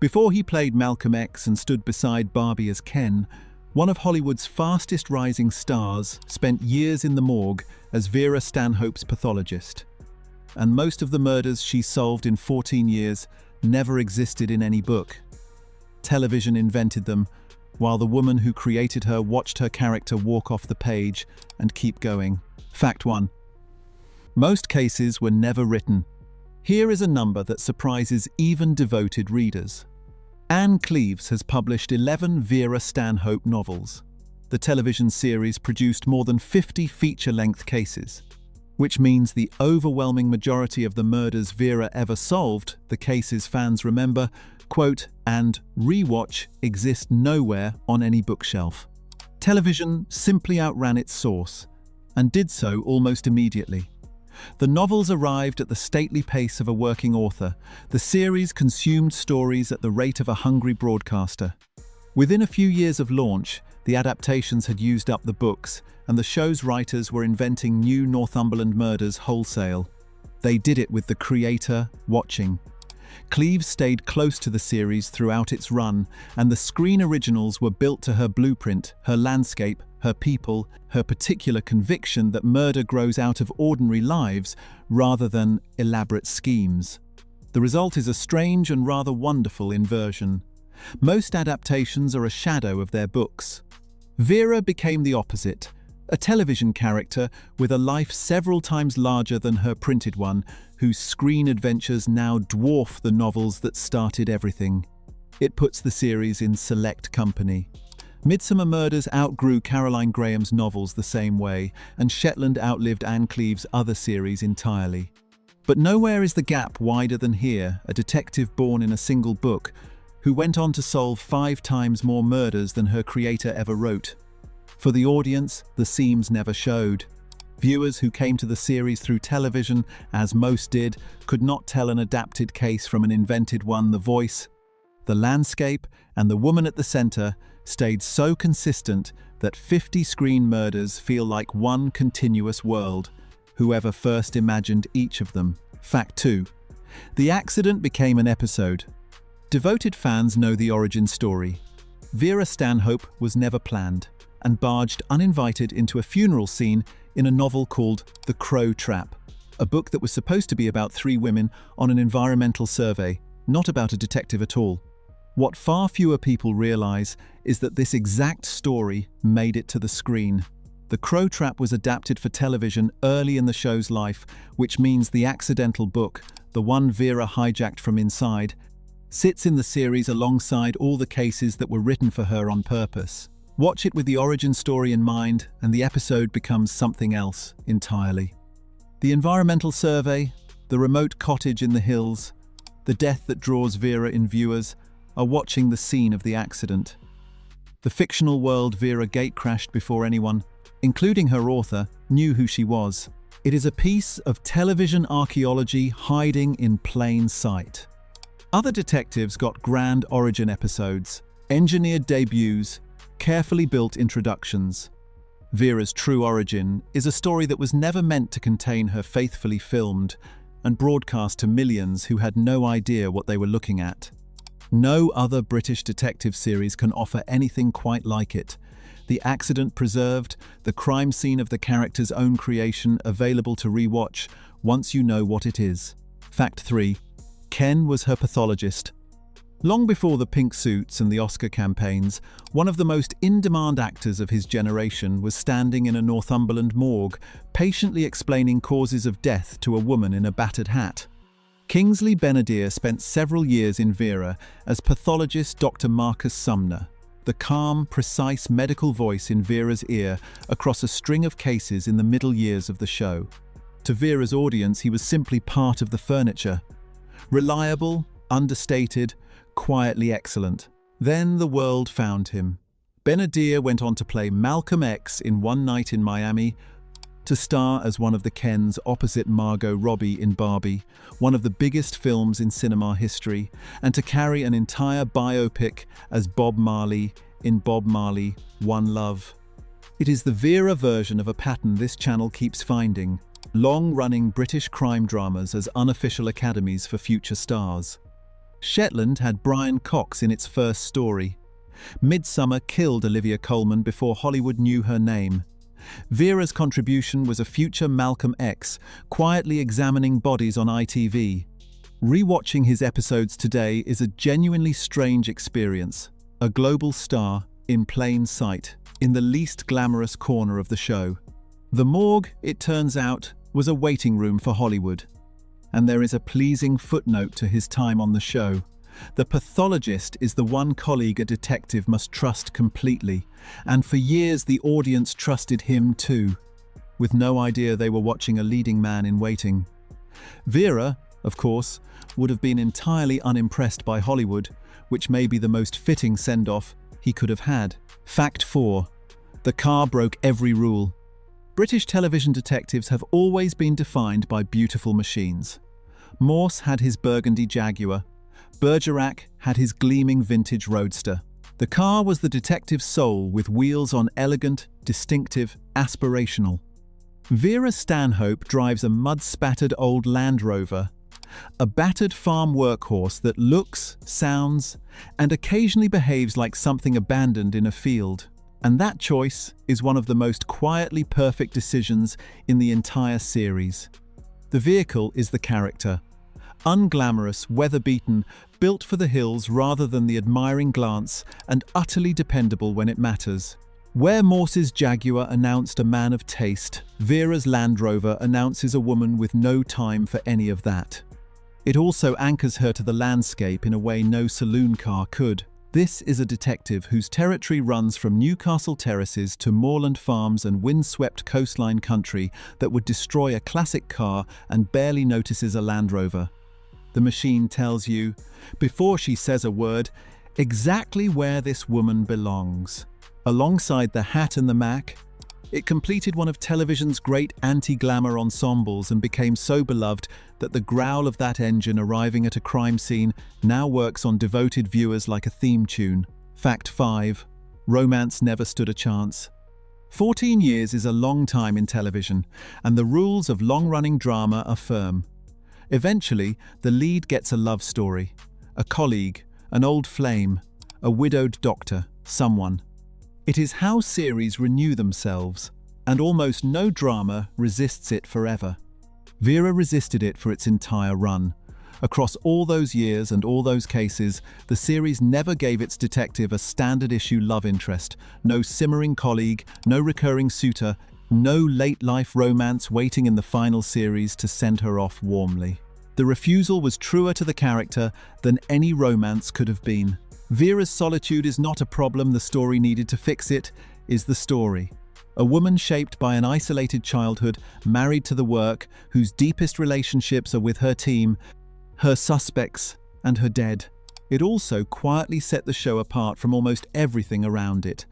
Before he played Malcolm X and stood beside Barbie as Ken, one of Hollywood's fastest rising stars spent years in the morgue as Vera Stanhope's pathologist. And most of the murders she solved in 14 years never existed in any book. Television invented them, while the woman who created her watched her character walk off the page and keep going. Fact 1. Most cases were never written. Here is a number that surprises even devoted readers. Ann Cleeves has published 11 Vera Stanhope novels. The television series produced more than 50 feature-length cases, which means the overwhelming majority of the murders Vera ever solved, the cases fans remember, quote, and rewatch, exist nowhere on any bookshelf. Television simply outran its source, and did so almost immediately. The novels arrived at the stately pace of a working author. The series consumed stories at the rate of a hungry broadcaster. Within a few years of launch, the adaptations had used up the books, and the show's writers were inventing new Northumberland murders wholesale. They did it with the creator watching. Cleeves stayed close to the series throughout its run, and the screen originals were built to her blueprint, her landscape, her people, her particular conviction that murder grows out of ordinary lives rather than elaborate schemes. The result is a strange and rather wonderful inversion. Most adaptations are a shadow of their books. Vera became the opposite, a television character with a life several times larger than her printed one, whose screen adventures now dwarf the novels that started everything. It puts the series in select company. Midsummer Murders outgrew Caroline Graham's novels the same way, and Shetland outlived Ann Cleeves' other series entirely. But nowhere is the gap wider than here, a detective born in a single book, who went on to solve 5 times more murders than her creator ever wrote. For the audience, the seams never showed. Viewers who came to the series through television, as most did, could not tell an adapted case from an invented one. The voice, the landscape, and the woman at the center stayed so consistent that 50 screen murders feel like one continuous world, whoever first imagined each of them. Fact 2. The accident became an episode. Devoted fans know the origin story. Vera Stanhope was never planned, and barged uninvited into a funeral scene in a novel called The Crow Trap, a book that was supposed to be about 3 women on an environmental survey, not about a detective at all. What far fewer people realize is that this exact story made it to the screen. The Crow Trap was adapted for television early in the show's life, which means the accidental book, the one Vera hijacked from inside, sits in the series alongside all the cases that were written for her on purpose. Watch it with the origin story in mind, and the episode becomes something else entirely. The environmental survey, the remote cottage in the hills, the death that draws Vera in viewers are watching the scene of the accident. The fictional world Vera gatecrashed before anyone, including her author, knew who she was. It is a piece of television archaeology hiding in plain sight. Other detectives got grand origin episodes, engineered debuts, carefully built introductions. Vera's true origin is a story that was never meant to contain her faithfully filmed and broadcast to millions who had no idea what they were looking at. No other British detective series can offer anything quite like it. The accident preserved, the crime scene of the character's own creation available to rewatch once you know what it is. Fact 3. Ken was her pathologist. Long before the pink suits and the Oscar campaigns, one of the most in-demand actors of his generation was standing in a Northumberland morgue, patiently explaining causes of death to a woman in a battered hat. Kingsley Ben-Adir spent several years in Vera as pathologist Dr. Marcus Sumner, the calm, precise medical voice in Vera's ear across a string of cases in the middle years of the show. To Vera's audience, he was simply part of the furniture. Reliable, understated, quietly excellent. Then the world found him. Ben-Adir went on to play Malcolm X in One Night in Miami, to star as one of the Kens opposite Margot Robbie in Barbie, one of the biggest films in cinema history, and to carry an entire biopic as Bob Marley in Bob Marley, One Love. It is the Vera version of a pattern this channel keeps finding: long-running British crime dramas as unofficial academies for future stars. Shetland had Brian Cox in its first story. Midsummer killed Olivia Colman before Hollywood knew her name. Vera's contribution was a future Malcolm X, quietly examining bodies on ITV. Rewatching his episodes today is a genuinely strange experience. A global star, in plain sight, in the least glamorous corner of the show. The morgue, it turns out, was a waiting room for Hollywood. And there is a pleasing footnote to his time on the show. The pathologist is the one colleague a detective must trust completely, and for years the audience trusted him too, with no idea they were watching a leading man in waiting. Vera, of course, would have been entirely unimpressed by Hollywood, which may be the most fitting send-off he could have had. Fact 4. The car broke every rule. British television detectives have always been defined by beautiful machines. Morse had his burgundy Jaguar. Bergerac had his gleaming vintage roadster. The car was the detective's soul, with wheels on elegant, distinctive, aspirational. Vera Stanhope drives a mud-spattered old Land Rover, a battered farm workhorse that looks, sounds, and occasionally behaves like something abandoned in a field. And that choice is one of the most quietly perfect decisions in the entire series. The vehicle is the character. Unglamorous, weather-beaten, built for the hills rather than the admiring glance, and utterly dependable when it matters. Where Morse's Jaguar announced a man of taste, Vera's Land Rover announces a woman with no time for any of that. It also anchors her to the landscape in a way no saloon car could. This is a detective whose territory runs from Newcastle terraces to moorland farms and windswept coastline country that would destroy a classic car and barely notices a Land Rover. The machine tells you, before she says a word, exactly where this woman belongs. Alongside the Hat and the Mac, it completed one of television's great anti-glamour ensembles and became so beloved that the growl of that engine arriving at a crime scene now works on devoted viewers like a theme tune. Fact 5. Romance never stood a chance. 14 years is a long time in television, and the rules of long-running drama are firm. Eventually, the lead gets a love story, a colleague, an old flame, a widowed doctor, someone. It is how series renew themselves, and almost no drama resists it forever. Vera resisted it for its entire run. Across all those years and all those cases, the series never gave its detective a standard-issue love interest, no simmering colleague, no recurring suitor, no late-life romance waiting in the final series to send her off warmly. The refusal was truer to the character than any romance could have been. Vera's solitude is not a problem the story needed to fix it, is the story. A woman shaped by an isolated childhood, married to the work, whose deepest relationships are with her team, her suspects, and her dead. It also quietly set the show apart from almost everything around it.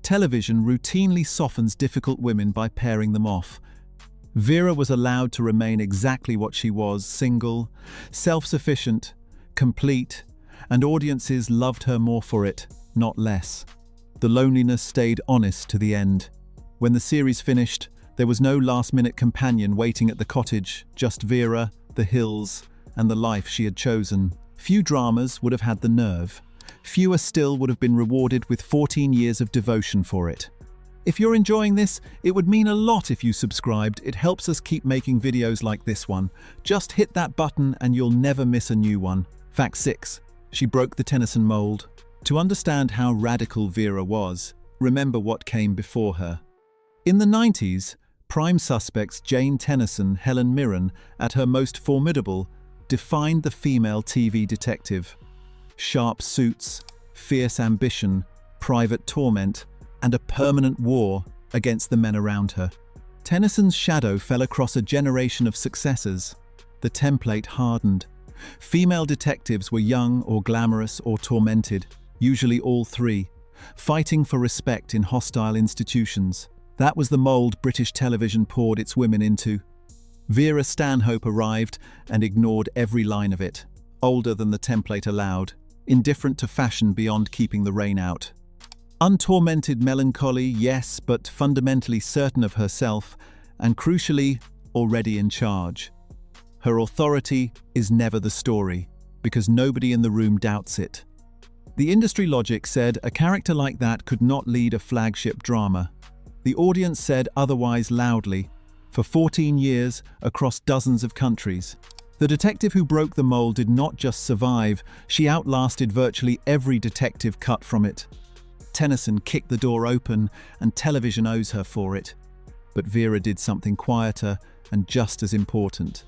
Television routinely softens difficult women by pairing them off. Vera was allowed to remain exactly what she was, single, self-sufficient, complete, and audiences loved her more for it, not less. The loneliness stayed honest to the end. When the series finished, there was no last-minute companion waiting at the cottage, just Vera, the hills, and the life she had chosen. Few dramas would have had the nerve. Fewer still would have been rewarded with 14 years of devotion for it. If you're enjoying this, it would mean a lot if you subscribed. It helps us keep making videos like this one. Just hit that button and you'll never miss a new one. Fact 6. She broke the Tennyson mould. To understand how radical Vera was, remember what came before her. In the 90s, prime suspects Jane Tennyson, Helen Mirren, at her most formidable, defined the female TV detective. Sharp suits, fierce ambition, private torment, and a permanent war against the men around her. Tennyson's shadow fell across a generation of successors. The template hardened. Female detectives were young or glamorous or tormented, usually all three, fighting for respect in hostile institutions. That was the mould British television poured its women into. Vera Stanhope arrived and ignored every line of it, older than the template allowed, indifferent to fashion beyond keeping the rain out. Untormented melancholy, yes, but fundamentally certain of herself, and crucially, already in charge. Her authority is never the story, because nobody in the room doubts it. The industry logic said a character like that could not lead a flagship drama. The audience said otherwise loudly, for 14 years, across dozens of countries. The detective who broke the mold did not just survive, she outlasted virtually every detective cut from it. Tennyson kicked the door open, and television owes her for it. But Vera did something quieter and just as important.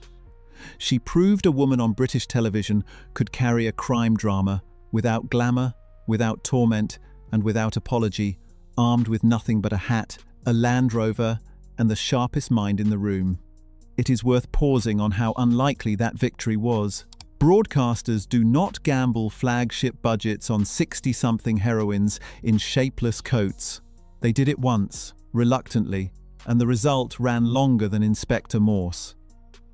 She proved a woman on British television could carry a crime drama without glamour, without torment, and without apology, armed with nothing but a hat, a Land Rover, and the sharpest mind in the room. It is worth pausing on how unlikely that victory was. Broadcasters do not gamble flagship budgets on 60-something heroines in shapeless coats. They did it once, reluctantly, and the result ran longer than Inspector Morse.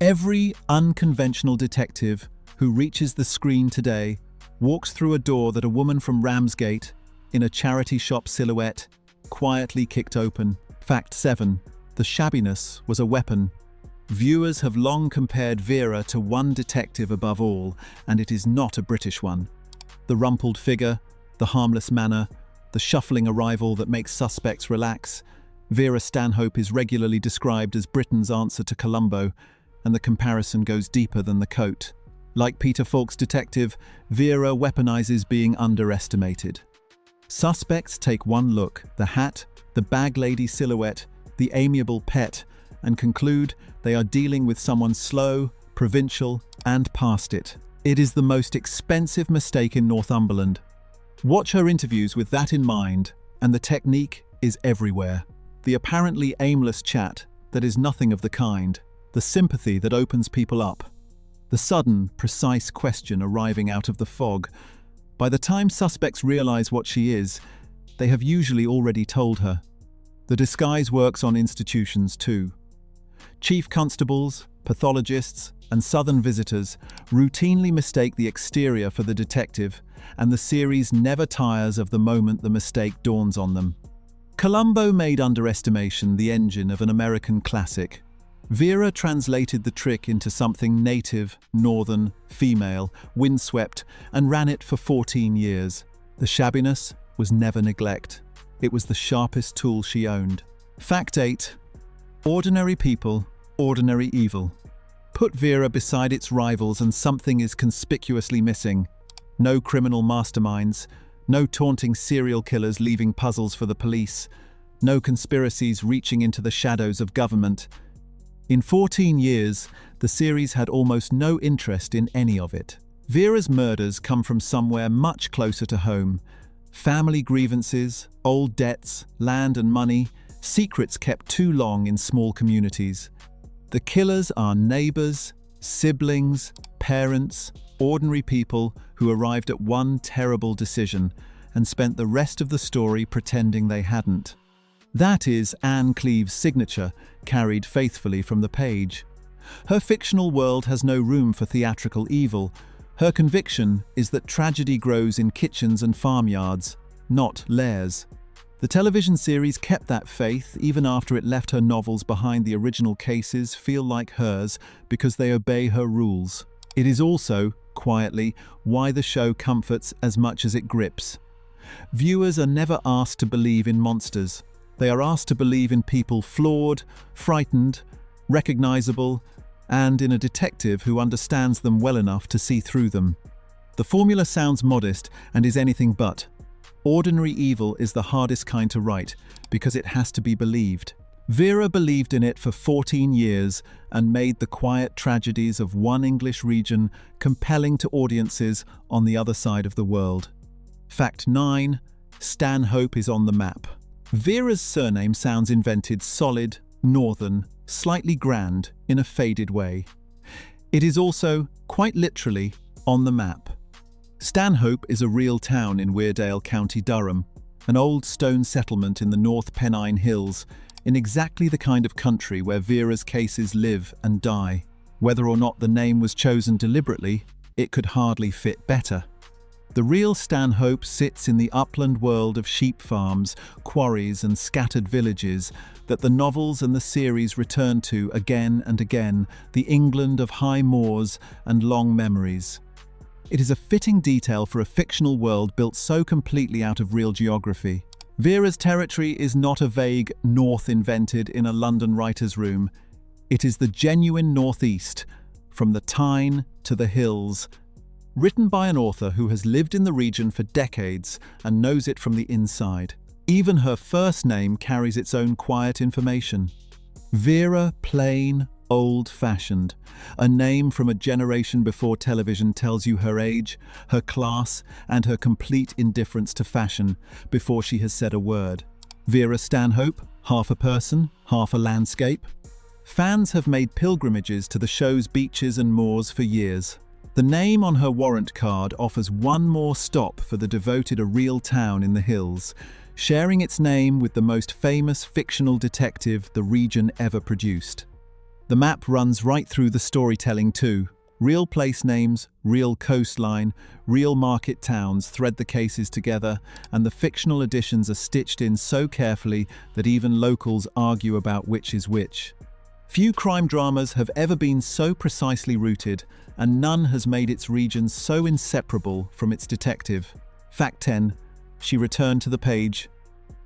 Every unconventional detective who reaches the screen today walks through a door that a woman from Ramsgate, in a charity shop silhouette, quietly kicked open. Fact 7. The shabbiness was a weapon. Viewers have long compared Vera to one detective above all, and it is not a British one. The rumpled figure, the harmless manner, the shuffling arrival that makes suspects relax. Vera Stanhope is regularly described as Britain's answer to Columbo, and the comparison goes deeper than the coat. Like Peter Falk's detective, Vera weaponizes being underestimated. Suspects take one look, the hat, the bag lady silhouette, the amiable pet, and conclude they are dealing with someone slow, provincial, and past it. It is the most expensive mistake in Northumberland. Watch her interviews with that in mind, and the technique is everywhere. The apparently aimless chat that is nothing of the kind, the sympathy that opens people up, the sudden, precise question arriving out of the fog. By the time suspects realize what she is, they have usually already told her. The disguise works on institutions too. Chief constables, pathologists, and southern visitors routinely mistake the exterior for the detective, and the series never tires of the moment the mistake dawns on them. Columbo made underestimation the engine of an American classic. Vera translated the trick into something native, northern, female, windswept, and ran it for 14 years. The shabbiness was never neglect. It was the sharpest tool she owned. Fact 8. Ordinary people, ordinary evil. Put Vera beside its rivals and something is conspicuously missing. No criminal masterminds, no taunting serial killers leaving puzzles for the police, no conspiracies reaching into the shadows of government. In 14 years, the series had almost no interest in any of it. Vera's murders come from somewhere much closer to home. Family grievances, old debts, land and money, secrets kept too long in small communities. The killers are neighbors, siblings, parents, ordinary people who arrived at one terrible decision and spent the rest of the story pretending they hadn't. That is Ann Cleeves' signature, carried faithfully from the page. Her fictional world has no room for theatrical evil. Her conviction is that tragedy grows in kitchens and farmyards, not lairs. The television series kept that faith even after it left her novels behind. The original cases feel like hers because they obey her rules. It is also, quietly, why the show comforts as much as it grips. Viewers are never asked to believe in monsters. They are asked to believe in people flawed, frightened, recognizable, and in a detective who understands them well enough to see through them. The formula sounds modest and is anything but. Ordinary evil is the hardest kind to write because it has to be believed. Vera believed in it for 14 years and made the quiet tragedies of one English region compelling to audiences on the other side of the world. Fact 9. Stanhope is on the map. Vera's surname sounds invented, solid, northern, slightly grand, in a faded way. It is also, quite literally, on the map. Stanhope is a real town in Weardale, County Durham, an old stone settlement in the North Pennine Hills, in exactly the kind of country where Vera's cases live and die. Whether or not the name was chosen deliberately, it could hardly fit better. The real Stanhope sits in the upland world of sheep farms, quarries and scattered villages that the novels and the series return to again and again, the England of high moors and long memories. It is a fitting detail for a fictional world built so completely out of real geography. Vera's territory is not a vague north invented in a London writer's room. It is the genuine northeast, from the Tyne to the hills, written by an author who has lived in the region for decades and knows it from the inside. Even her first name carries its own quiet information. Vera, plain, old-fashioned. A name from a generation before television tells you her age, her class, and her complete indifference to fashion before she has said a word. Vera Stanhope, half a person, half a landscape. Fans have made pilgrimages to the show's beaches and moors for years. The name on her warrant card offers one more stop for the devoted a real town in the hills, sharing its name with the most famous fictional detective the region ever produced. The map runs right through the storytelling too. Real place names, real coastline, real market towns thread the cases together, and the fictional additions are stitched in so carefully that even locals argue about which is which. Few crime dramas have ever been so precisely rooted, and none has made its region so inseparable from its detective. Fact 10. She returned to the page.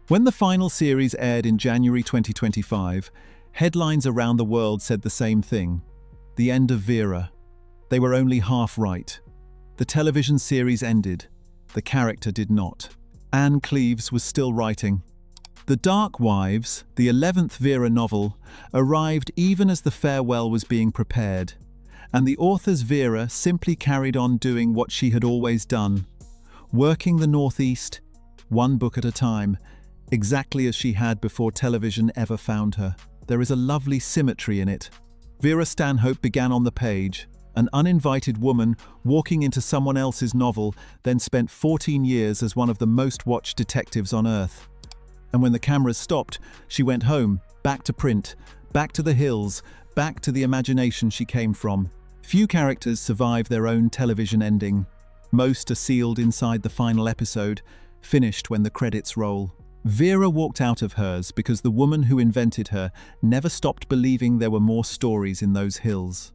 When the final series aired in January 2025, headlines around the world said the same thing. The end of Vera. They were only half right. The television series ended. The character did not. Ann Cleeves was still writing. The Dark Wives, the 11th Vera novel, arrived even as the farewell was being prepared, and the author's Vera simply carried on doing what she had always done, working the Northeast, one book at a time, exactly as she had before television ever found her. There is a lovely symmetry in it. Vera Stanhope began on the page, an uninvited woman walking into someone else's novel, then spent 14 years as one of the most watched detectives on Earth. And when the cameras stopped, she went home, back to print, back to the hills, back to the imagination she came from. Few characters survive their own television ending. Most are sealed inside the final episode, finished when the credits roll. Vera walked out of hers because the woman who invented her never stopped believing there were more stories in those hills.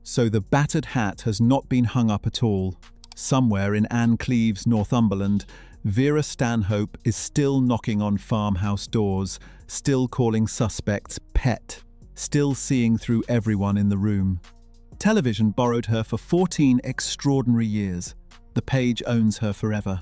So the battered hat has not been hung up at all. Somewhere in Ann Cleeves, Northumberland, Vera Stanhope is still knocking on farmhouse doors, still calling suspects pet, still seeing through everyone in the room. Television borrowed her for 14 extraordinary years. The page owns her forever.